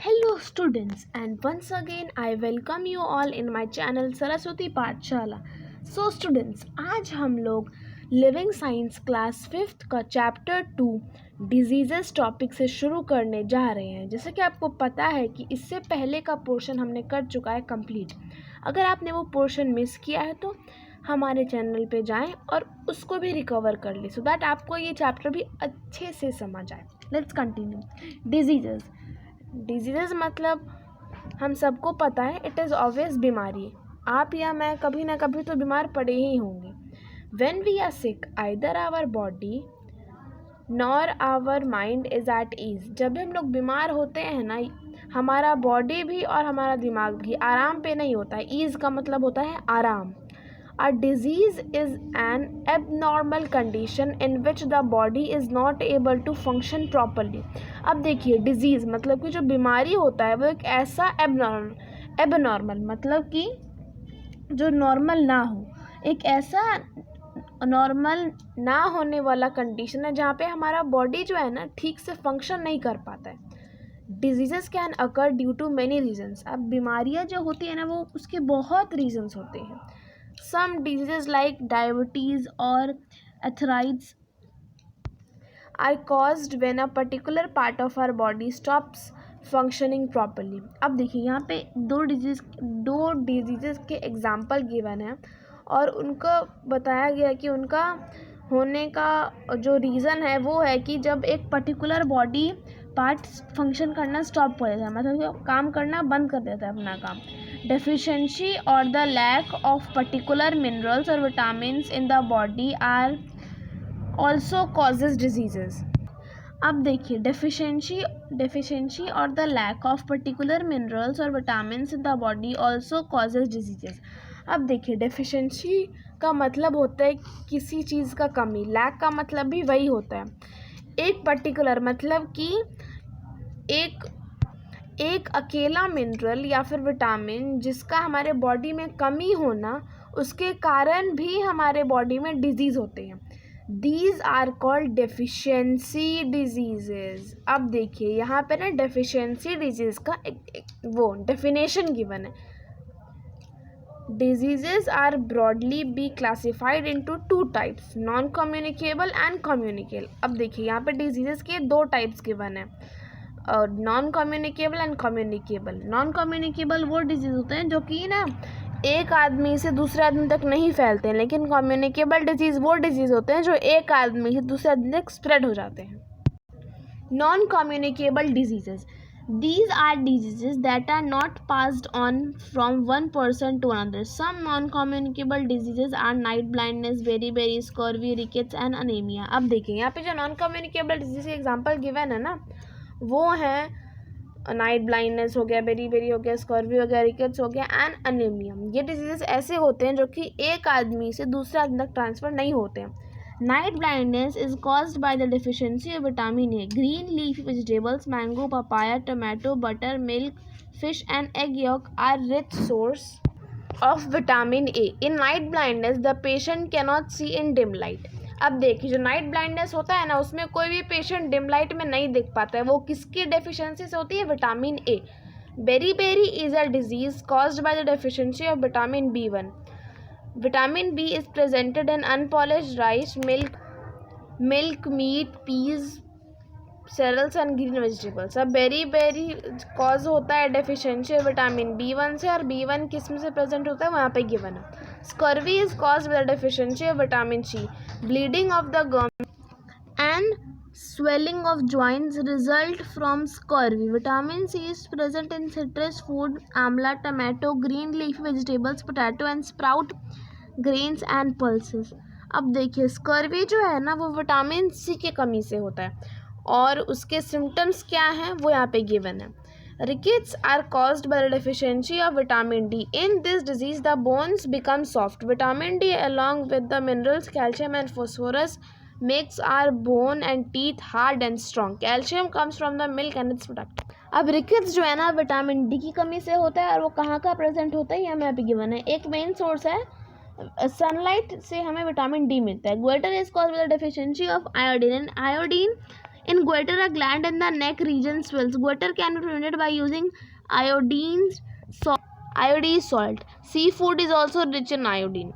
Hello students, and once again I welcome you all in my channel Saraswati पाठशाला। So students, आज हम लोग living science class 5th का chapter 2 diseases topic से शुरू करने जा रहे हैं। जैसे कि आपको पता है कि इससे पहले का पोर्शन हमने कर चुका है कंप्लीट। अगर आपने वो पोर्शन मिस किया है तो हमारे चैनल पे जाएं और उसको भी रिकवर कर लें, सो दैट आपको ये चैप्टर भी अच्छे से समझ आए। Let's continue. डिजीज़ मतलब हम सबको पता है, इट इज़ ऑब्वियस बीमारी। आप या मैं कभी ना कभी तो बीमार पड़े ही होंगे। When we are sick either our body nor our mind is at ease. जब भी हम लोग बीमार होते हैं ना, हमारा बॉडी भी और हमारा दिमाग भी आराम पे नहीं होता है। ईज का मतलब होता है आराम। A disease is an abnormal condition in which the body is not able to function properly। अब देखिए, डिजीज़ मतलब कि जो बीमारी होता है वो एक ऐसा एबनॉर्मल मतलब कि जो नॉर्मल ना हो, एक ऐसा नॉर्मल ना होने वाला कंडीशन है जहाँ पे हमारा बॉडी जो है ना ठीक से फंक्शन नहीं कर पाता है। Diseases can occur due to many reasons. अब बीमारियाँ जो होती है ना, वो उसके बहुत रीजन्स होते हैं। Some diseases like diabetes or arthritis are caused when a particular part of our body stops functioning properly। अब देखिए, यहाँ पे दो डिजीज़ के एग्जाम्पल गिवन है और उनको बताया गया कि उनका होने का जो रीज़न है वो है कि जब एक पर्टिकुलर बॉडी पार्ट फंक्शन करना स्टॉप हो जाता है, मतलब काम करना बंद कर देता है अपना काम। डेफिशिएंसी और the lack of particular minerals और vitamins in the body are also causes diseases. अब देखिए, डेफिशिएंसी और the lack of particular minerals और vitamins in the body also causes diseases. अब देखिए, डेफिशिएंसी का मतलब होता है किसी चीज़ का कमी, लैक का मतलब भी वही होता है। एक पर्टिकुलर मतलब कि एक अकेला मिनरल या फिर विटामिन जिसका हमारे बॉडी में कमी होना, उसके कारण भी हमारे बॉडी में डिजीज़ होते हैं। These are called deficiency diseases. अब देखिए, यहाँ पे ना डेफिशिएंसी डिजीज़ का वो डेफिनेशन गिवन है। Diseases are broadly be classified into two types, non-communicable and communicable। अब देखिए, यहाँ पे डिजीजेस के दो टाइप्स गिवन है, non communicable and communicable. Non communicable वो डिजीज़ होते हैं जो कि ना एक आदमी से दूसरे आदमी तक नहीं फैलते हैं, लेकिन कम्युनिकेबल डिजीज़ वो डिजीज़ होते हैं जो एक आदमी से दूसरे आदमी तक स्प्रेड हो जाते हैं। Non communicable diseases, these are diseases that are not passed on from one person to another। Some non-communicable diseases are night blindness, beriberi, scurvy, rickets and anemia। अब देखिए, यहाँ पे जो नॉन कम्युनिकेबल डिजीज के example given है ना, वो है नाइट ब्लाइंडनेस हो गया, बेरीबेरी हो गया, स्कर्वी हो गया, रिकेट्स हो गया एंड अनेमिया। ये डिजीजेस ऐसे होते हैं जो कि एक आदमी से दूसरे आदमी तक ट्रांसफ़र नहीं होते हैं। Night blindness is caused by the deficiency of vitamin A। Green leafy vegetables, mango, papaya, tomato, butter, milk, fish and egg yolk are rich source of vitamin A। In night blindness, the patient cannot see in dim light। अब देखिए, जो night blindness होता है ना, उसमें कोई भी patient dim light में नहीं दिख पाता है। वो किसकी डेफिशिएंसी से होती है? Vitamin A. Beriberi is a disease caused by the deficiency of vitamin B1। Vitamin B is presented in unpolished rice, milk, meat, peas, cereals and green vegetables। अब बेरी कॉज होता है डेफिशिएंसी विटामिन B1 से, और B1 किस में से present होता है वहाँ पे गिवन है। Scurvy is cause by the deficiency of vitamin C। Bleeding of the gum and swelling of joints result from scurvy। Vitamin C is present in citrus food, amla, tomato, green leafy vegetables, potato and sprout grains and pulses। अब देखिए, scurvy जो है ना, वो vitamin C की कमी से होता है और उसके सिम्टम्स क्या हैं वो यहाँ पे गिवन है। Rickets are caused by the deficiency of vitamin D। In this disease, the bones become soft। Vitamin D along with the minerals calcium and phosphorus makes our bone and teeth hard and strong। Calcium comes from the milk and its product। अब rickets जो है ना, vitamin D की कमी से होता है और वो कहाँ का प्रेजेंट होता है, यहाँ पे गिवन है। एक मेन सोर्स है, सनलाइट से हमें विटामिन डी मिलता है। Goitre is caused by the deficiency of iodine. Iodine In goiter, a gland in the neck region swells. Goiter can be prevented by using iodine salt. Seafood is also rich in iodine.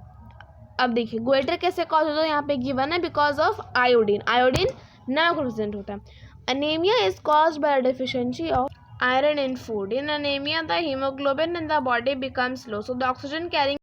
अब देखिए goitre कैसे cause होता है, यहाँ पे given है because of iodine. Iodine नमक present होता है. Anaemia is caused bye deficiency of iron in food. In anemia, the hemoglobin in the body becomes low, so the oxygen carrying